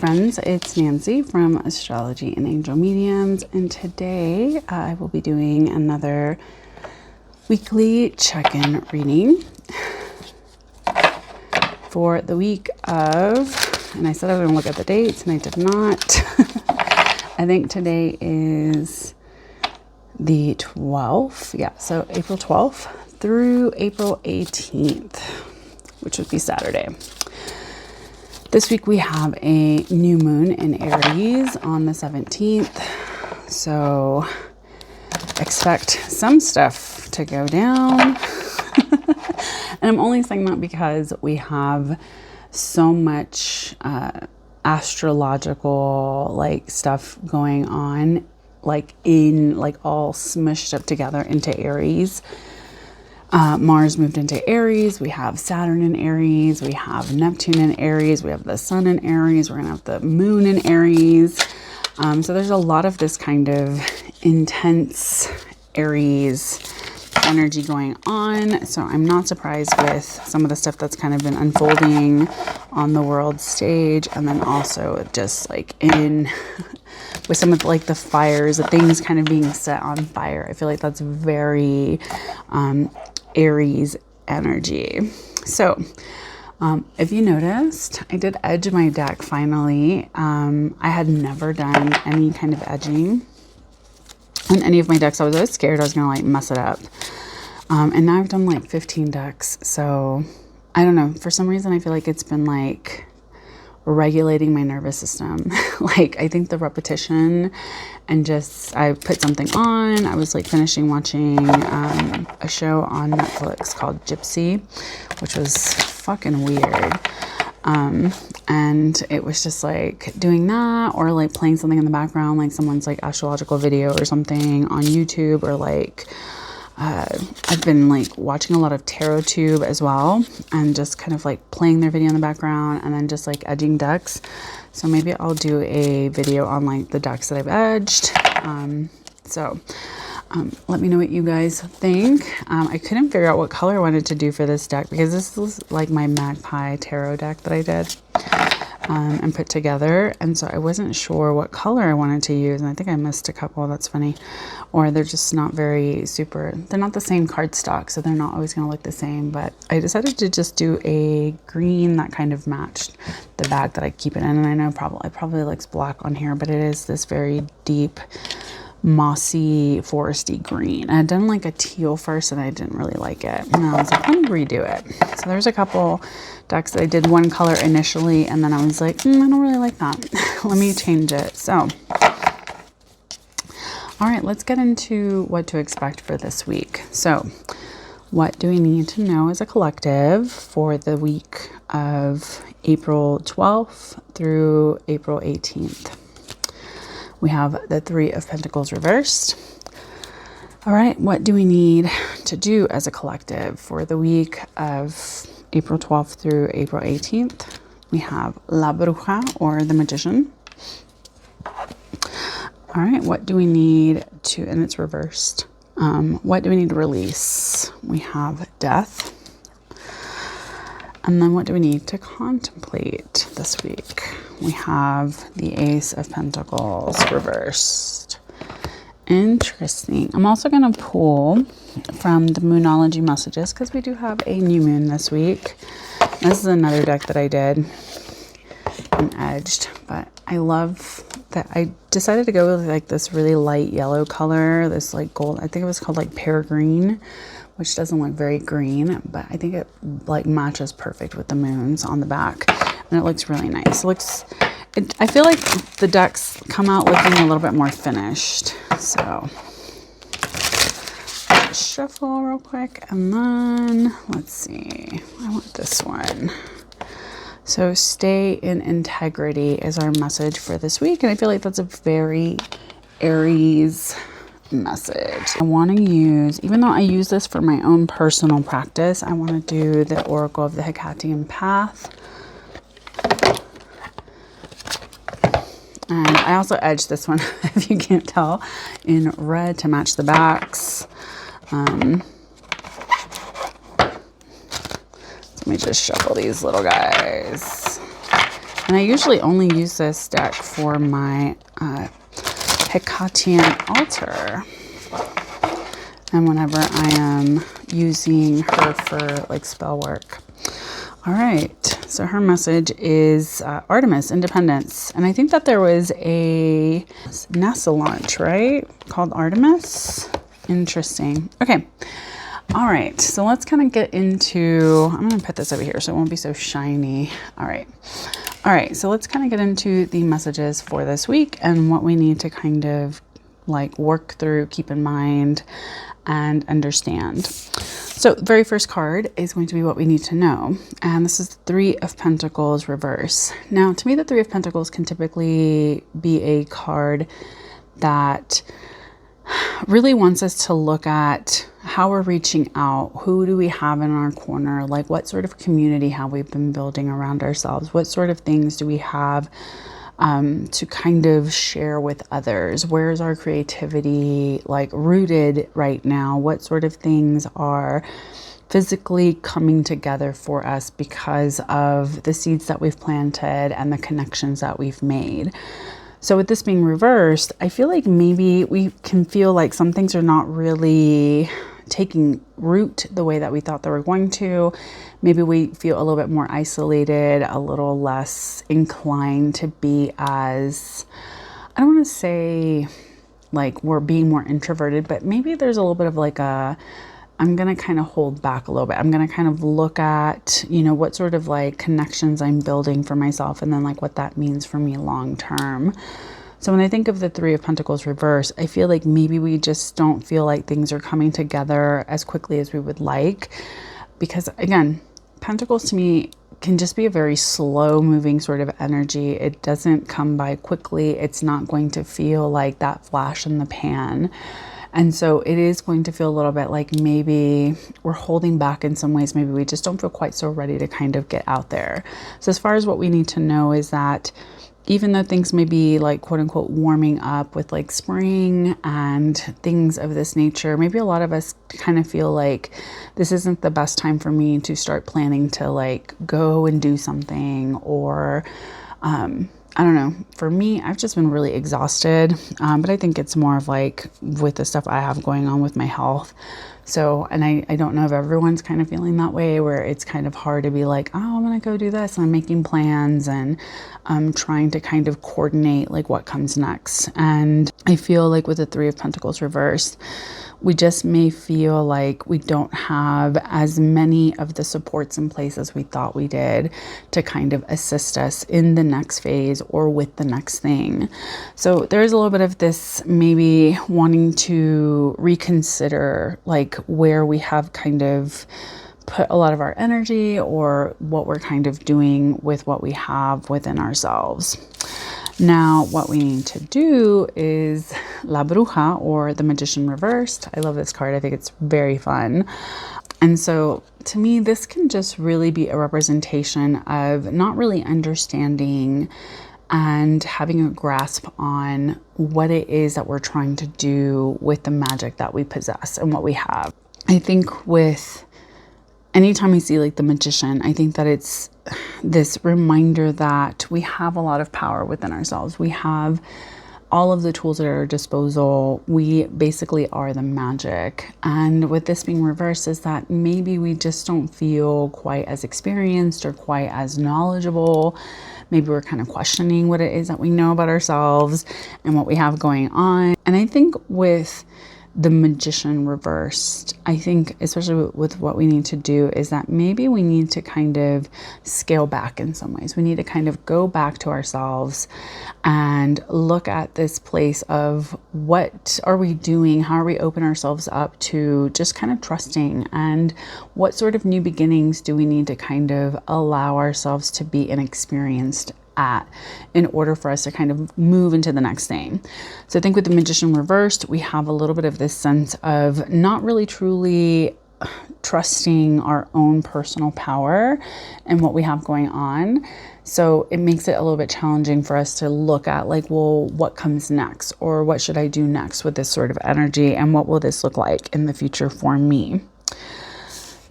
friends, it's Nancy from Astrology and Angel Mediums, and today I will be doing another weekly check-in reading for the week of, and I said I was going to look at the dates and I did not. I think today is the 12th, yeah, so April 12th through April 18th, which would be Saturday. This week we have a new moon in Aries on the 17th, so expect some stuff to go down. And I'm only saying that because we have so much astrological stuff going on, all smushed up together into Aries. Mars moved into Aries. We have Saturn in Aries. We have Neptune in Aries. We have the Sun in Aries. We're going to have the Moon in Aries. So there's a lot of this kind of intense Aries energy going on. So I'm not surprised with some of the stuff that's kind of been unfolding on the world stage. And then also just in with some of the fires, the things kind of being set on fire. I feel like that's very Aries energy. So if you noticed, I did edge my deck finally. I had never done any kind of edging on any of my decks. I was always scared I was gonna mess it up. And now I've done 15 decks. So I don't know, for some reason I feel like it's been regulating my nervous system. I think the repetition and just, I put something on. I was finishing watching a show on Netflix called Gypsy, which was fucking weird. And it was just doing that, or playing something in the background, someone's astrological video or something on YouTube, or I've been watching a lot of Tarot Tube as well, and just kind of playing their video in the background, and then just edging decks. So maybe I'll do a video on the decks that I've edged. Let me know what you guys think. I couldn't figure out what color I wanted to do for this deck, because this was my Magpie Tarot deck that I did and put together, and so I wasn't sure what color I wanted to use, and I think I missed a couple. That's funny. Or they're just not very super, they're not the same cardstock, so they're not always going to look the same. But I decided to just do a green that kind of matched the bag that I keep it in. And I know it probably looks black on here, but it is this very deep mossy foresty green. I had done a teal first and I didn't really like it, and I was let me redo it. So there's a couple decks that I did one color initially, and then I was I don't really like that. Let me change it. So all right, let's get into what to expect for this week. So what do we need to know as a collective for the week of April 12th through April 18th? We have the Three of Pentacles reversed. All right, what do we need to do as a collective for the week of April 12th through April 18th? We have La Bruja, or the Magician. All right, what do we need to, and it's reversed. What do we need to release? We have Death. And then what do we need to contemplate this week? We have the Ace of Pentacles reversed. Interesting. I'm also going to pull from the Moonology messages, because we do have a new moon this week. This is another deck that I did and edged, but I love that I decided to go with this really light yellow color, this gold, I think it was called pear green, which doesn't look very green, but I think it matches perfect with the moons on the back, and it looks really nice. I feel like the decks come out looking a little bit more finished. So shuffle real quick, and then let's see, I want this one. So stay in integrity is our message for this week, and I feel like that's a very Aries message. I want to use, even though I use this for my own personal practice, I want to do the Oracle of the Hecatian Path. And I also edged this one, if you can't tell, in red to match the backs. Let me just shuffle these little guys. And I usually only use this deck for my Hecatian altar. And whenever I am using her for like spell work. All right, so her message is Artemis, independence. And I think that there was a NASA launch, right? Called Artemis. Interesting. Okay. All right, so let's kind of get into, I'm going to put this over here so it won't be so shiny. All right. All right, so let's kind of get into the messages for this week and what we need to kind of like work through, keep in mind, and understand. So the very first card is going to be what we need to know. And this is the Three of Pentacles reverse. Now, to me, the Three of Pentacles can typically be a card that really wants us to look at how we're reaching out. Who do we have in our corner? Like, what sort of community have we been building around ourselves? What sort of things do we have to kind of share with others? Where's our creativity like rooted right now? What sort of things are physically coming together for us because of the seeds that we've planted and the connections that we've made? So with this being reversed, I feel like maybe we can feel like some things are not really taking root the way that we thought they were going to. Maybe we feel a little bit more isolated, a little less inclined to be as, I don't want to say like we're being more introverted, but maybe there's a little bit of like I'm going to kind of hold back a little bit. I'm going to kind of look at, you know, what sort of like connections I'm building for myself and then like what that means for me long term. So when I think of the Three of Pentacles reverse, I feel like maybe we just don't feel like things are coming together as quickly as we would like. Because again, Pentacles to me can just be a very slow moving sort of energy. It doesn't come by quickly. It's not going to feel like that flash in the pan. And so it is going to feel a little bit like maybe we're holding back in some ways. Maybe we just don't feel quite so ready to kind of get out there. So as far as what we need to know is that even though things may be like quote unquote warming up with like spring and things of this nature, maybe a lot of us kind of feel like this isn't the best time for me to start planning to like go and do something, or I don't know. For me, I've just been really exhausted, but I think it's more of like with the stuff I have going on with my health. So, and I don't know if everyone's kind of feeling that way, where it's kind of hard to be like, oh, I'm going to go do this. And I'm making plans and I'm trying to kind of coordinate like what comes next. And I feel like with the Three of Pentacles reversed, we just may feel like we don't have as many of the supports in place as we thought we did to kind of assist us in the next phase or with the next thing. So there's a little bit of this maybe wanting to reconsider like where we have kind of put a lot of our energy or what we're kind of doing with what we have within ourselves. Now, what we need to do is La Bruja, or the Magician reversed. I love this card. I think it's very fun. And so to me, this can just really be a representation of not really understanding and having a grasp on what it is that we're trying to do with the magic that we possess and what we have. I think with anytime I see like the Magician, I think that it's this reminder that we have a lot of power within ourselves. We have all of the tools at our disposal. We basically are the magic. And with this being reversed is that maybe we just don't feel quite as experienced or quite as knowledgeable. Maybe we're kind of questioning what it is that we know about ourselves and what we have going on. And I think with the Magician reversed, I think especially with what we need to do is that maybe we need to kind of scale back in some ways. We need to kind of go back to ourselves and look at this place of what are we doing? How are we opening ourselves up to just kind of trusting, and what sort of new beginnings do we need to kind of allow ourselves to be inexperienced at in order for us to kind of move into the next thing. So I think with the Magician reversed, we have a little bit of this sense of not really truly trusting our own personal power and what we have going on. So it makes it a little bit challenging for us to look at like, well, what comes next, or what should I do next with this sort of energy, and what will this look like in the future for me?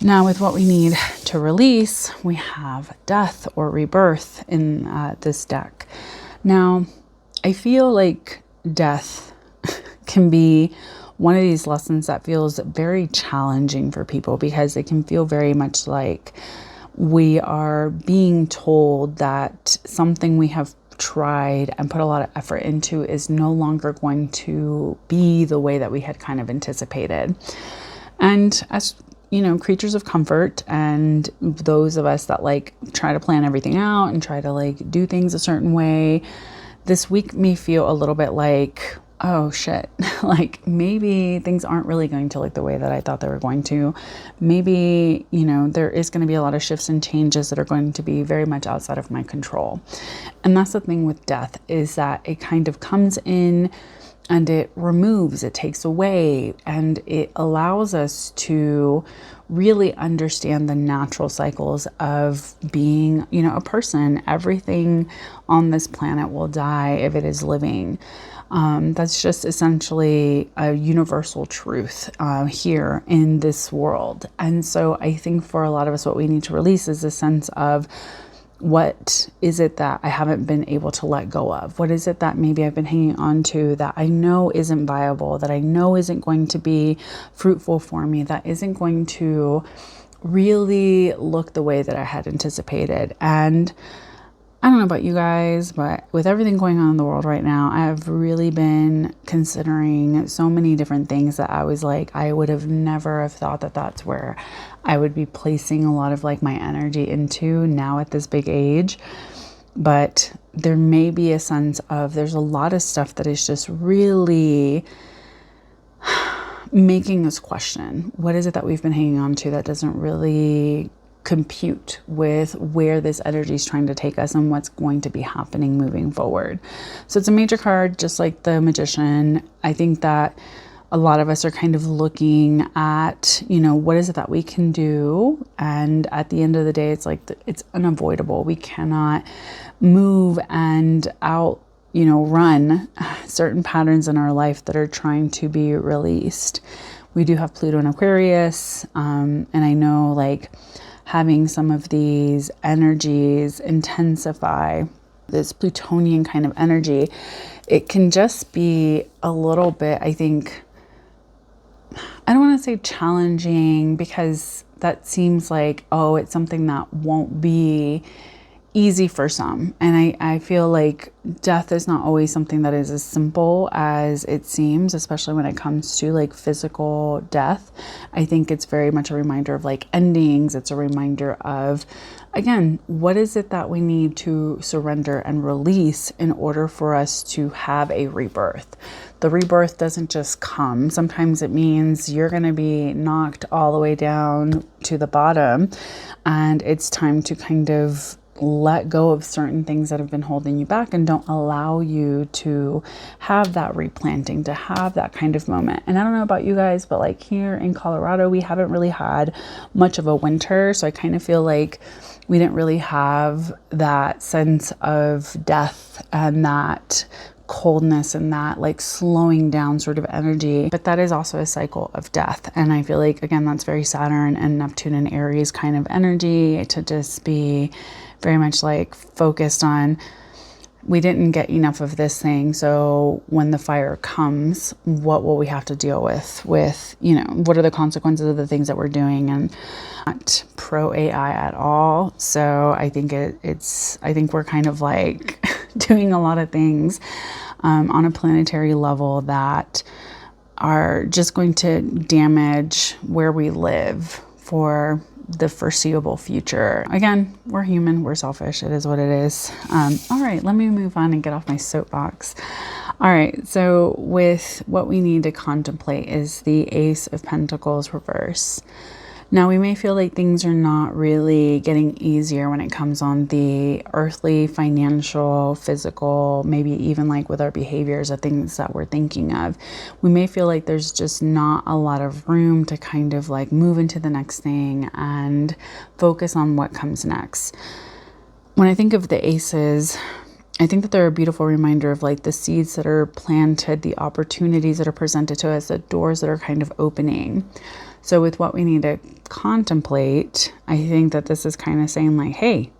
Now with what we need to to release, we have death or rebirth in this deck. Now, I feel like death can be one of these lessons that feels very challenging for people, because it can feel very much like we are being told that something we have tried and put a lot of effort into is no longer going to be the way that we had kind of anticipated. And as you know, creatures of comfort, and those of us that like try to plan everything out and try to like do things a certain way, this week may feel a little bit like, oh shit, like maybe things aren't really going to look the way that I thought they were going to. Maybe, you know, there is going to be a lot of shifts and changes that are going to be very much outside of my control. And that's the thing with death, is that it kind of comes in and it removes, it takes away, and it allows us to really understand the natural cycles of being, you know, a person. Everything on this planet will die if it is living. That's just essentially a universal truth here in this world. And so I think for a lot of us, what we need to release is a sense of, what is it that I haven't been able to let go of? What is it that maybe I've been hanging on to that I know isn't viable, that I know isn't going to be fruitful for me, that isn't going to really look the way that I had anticipated? And I don't know about you guys, but with everything going on in the world right now, I have really been considering so many different things that I was like, I would have never have thought that that's where I would be placing a lot of like my energy into now at this big age. But there may be a sense of, there's a lot of stuff that is just really making us question, what is it that we've been hanging on to that doesn't really compute with where this energy is trying to take us and what's going to be happening moving forward. So it's a major card, just like the Magician. I think that a lot of us are kind of looking at, you know, what is it that we can do? And at the end of the day, it's like, it's unavoidable. We cannot move and run certain patterns in our life that are trying to be released. We do have Pluto in Aquarius. And I know like having some of these energies intensify, this Plutonian kind of energy, it can just be a little bit, I think, I don't want to say challenging, because that seems like, oh, it's something that won't be easy for some. And I feel like death is not always something that is as simple as it seems, especially when it comes to like physical death. I think it's very much a reminder of like endings. It's a reminder of, again, what is it that we need to surrender and release in order for us to have a rebirth? The rebirth doesn't just come. Sometimes it means you're going to be knocked all the way down to the bottom, and it's time to kind of let go of certain things that have been holding you back and don't allow you to have that replanting, to have that kind of moment. And I don't know about you guys, but like here in Colorado, we haven't really had much of a winter. So I kind of feel like we didn't really have that sense of death and that coldness and that like slowing down sort of energy. But that is also a cycle of death. And I feel like, again, that's very Saturn and Neptune and Aries kind of energy, to just be very much like focused on, we didn't get enough of this thing. So when the fire comes, what will we have to deal with, you know, what are the consequences of the things that we're doing? And not pro AI at all. So I think I think we're kind of like doing a lot of things on a planetary level that are just going to damage where we live for the foreseeable future. Again, we're human, we're selfish, it is what it is. All right, let me move on and get off my soapbox. All right, so with what we need to contemplate is the Ace of Pentacles reverse. Now, we may feel like things are not really getting easier when it comes on the earthly, financial, physical, maybe even like with our behaviors, the things that we're thinking of. We may feel like there's just not a lot of room to kind of like move into the next thing and focus on what comes next. When I think of the aces, I think that they're a beautiful reminder of like the seeds that are planted, the opportunities that are presented to us, the doors that are kind of opening. So with what we need to contemplate, I think that this is kind of saying like, hey,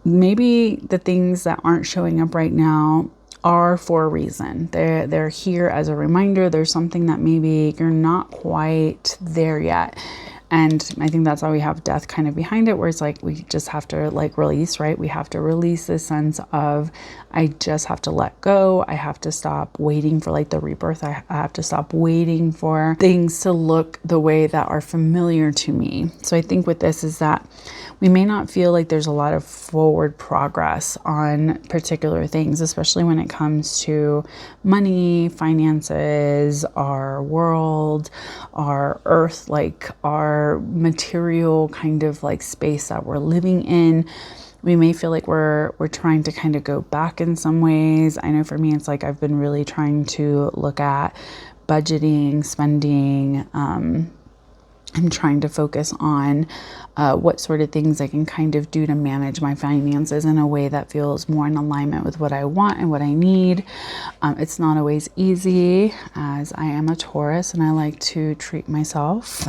maybe the things that aren't showing up right now are for a reason. They're here as a reminder. There's something that maybe you're not quite there yet. And I think that's why we have death kind of behind it, where it's like we just have to like release, right? We have to release this sense of I just have to let go. I have to stop waiting for like the rebirth. I have to stop waiting for things to look the way that are familiar to me. So I think with this is that we may not feel like there's a lot of forward progress on particular things, especially when it comes to money, finances, our world, our earth, like our material kind of like space that we're living in. We may feel like we're trying to kind of go back in some ways. I know for me, it's like I've been really trying to look at budgeting, spending. I'm trying to focus on what sort of things I can kind of do to manage my finances in a way that feels more in alignment with what I want and what I need. It's not always easy, as I am a Taurus and I like to treat myself.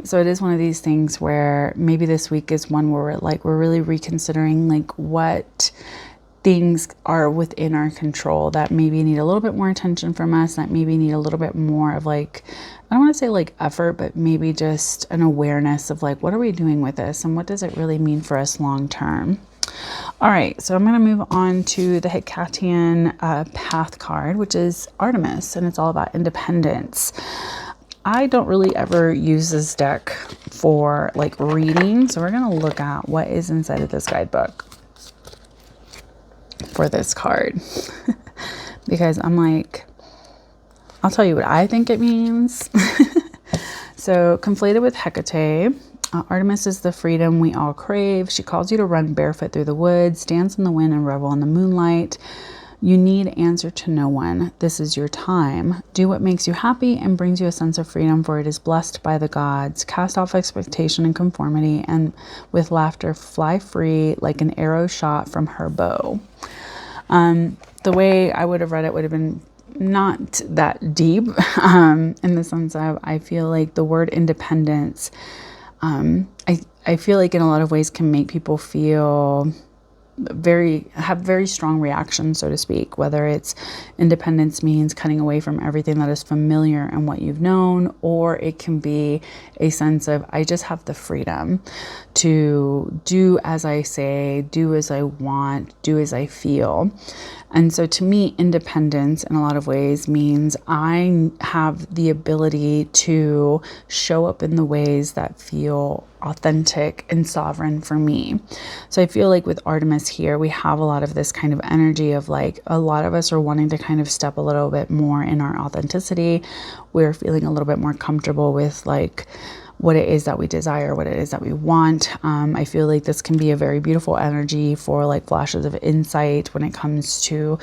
So it is one of these things where maybe this week is one where we're really reconsidering like what things are within our control that maybe need a little bit more attention from us, that maybe need a little bit more of like, I don't want to say like effort, but maybe just an awareness of like, what are we doing with this and what does it really mean for us long term? All right, so I'm going to move on to the Hecatian path card, which is Artemis, and it's all about independence. I don't really ever use this deck for like reading, so we're going to look at what is inside of this guidebook for this card. Because I'm like, I'll tell you what I think it means. So conflated with Hecate, Artemis is the freedom we all crave. She calls you to run barefoot through the woods, dance in the wind and revel in the moonlight. You need answer to no one. This is your time. Do what makes you happy and brings you a sense of freedom, for it is blessed by the gods. Cast off expectation and conformity, and with laughter fly free like an arrow shot from her bow. The way I would have read it would have been not that deep, in the sense of I feel like the word independence, I feel like in a lot of ways can make people feel have very strong reactions, so to speak, whether it's independence means cutting away from everything that is familiar and what you've known, or it can be a sense of I just have the freedom to do as I say, do as I want, do as I feel. And so to me, independence in a lot of ways means I have the ability to show up in the ways that feel authentic and sovereign for me. So I feel like with Artemis here, we have a lot of this kind of energy of like, a lot of us are wanting to kind of step a little bit more in our authenticity. We're feeling a little bit more comfortable with like what it is that we desire, what it is that we want. I feel like this can be a very beautiful energy for like flashes of insight when it comes to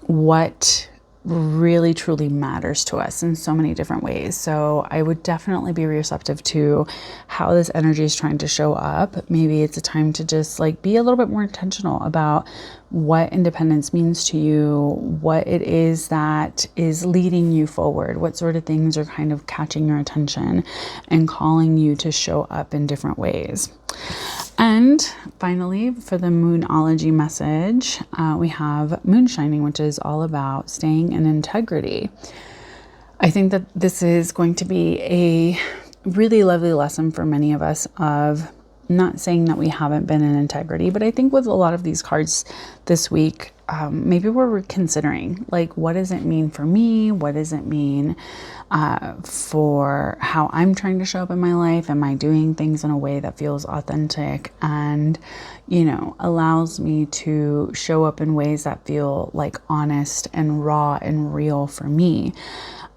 what really truly matters to us in so many different ways. So I would definitely be receptive to how this energy is trying to show up. Maybe it's a time to just like be a little bit more intentional about what independence means to you, what it is that is leading you forward, what sort of things are kind of catching your attention and calling you to show up in different ways. And finally, for the Moonology message, we have Moon Shining, which is all about staying in integrity. I think that this is going to be a really lovely lesson for many of us of not saying that we haven't been in integrity, but I think with a lot of these cards this week, maybe we're considering like, what does it mean for me? What does it mean for how I'm trying to show up in my life? Am I doing things in a way that feels authentic and, you know, allows me to show up in ways that feel like honest and raw and real for me?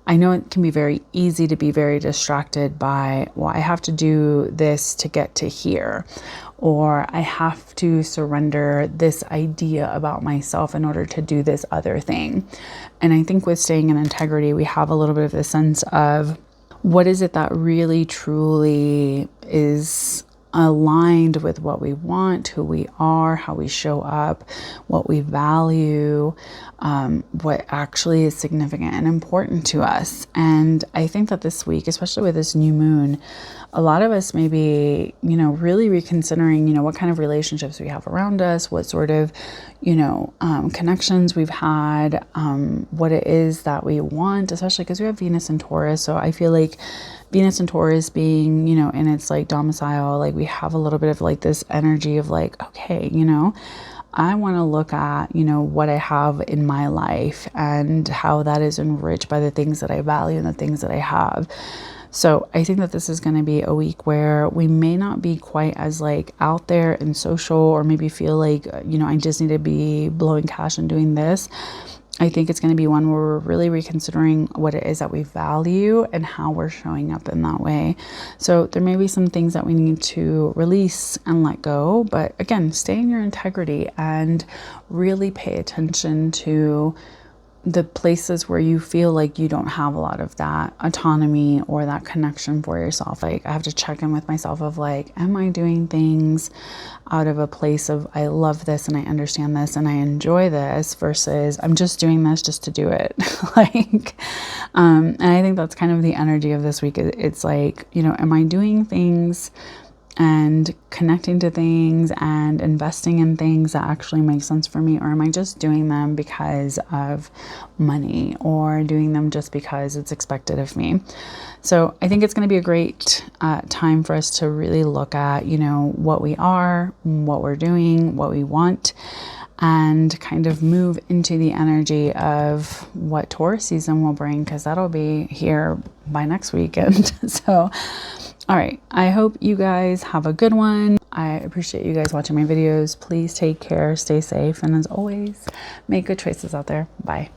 I know it can be very easy to be very distracted by, well, I have to do this to get to here, or I have to surrender this idea about myself in order to do this other thing. And I think with staying in integrity, we have a little bit of the sense of what is it that really truly is aligned with what we want, who we are, how we show up, what we value, what actually is significant and important to us. And I think that this week, especially with this new moon, a lot of us may be, really reconsidering, what kind of relationships we have around us, what sort of, connections we've had, what it is that we want, especially because we have Venus in Taurus. So I feel like Venus and Taurus being, in its like domicile, like we have a little bit of like this energy of like, okay, I want to look at, what I have in my life and how that is enriched by the things that I value and the things that I have. So I think that this is going to be a week where we may not be quite as like out there and social, or maybe feel like, I just need to be blowing cash and doing this. I think it's going to be one where we're really reconsidering what it is that we value and how we're showing up in that way. So there may be some things that we need to release and let go, but again, stay in your integrity and really pay attention to the places where you feel like you don't have a lot of that autonomy or that connection for yourself. Like I have to check in with myself of like, am I doing things out of a place of I love this and I understand this and I enjoy this, versus I'm just doing this just to do it. And I think that's kind of the energy of this week. It's like, am I doing things and connecting to things and investing in things that actually make sense for me? Or am I just doing them because of money, or doing them just because it's expected of me? So I think it's going to be a great time for us to really look at, what we are, what we're doing, what we want, and kind of move into the energy of what Taurus season will bring, because that'll be here by next weekend. So all right, I hope you guys have a good one. I appreciate you guys watching my videos. Please take care, stay safe, and as always, make good choices out there. Bye.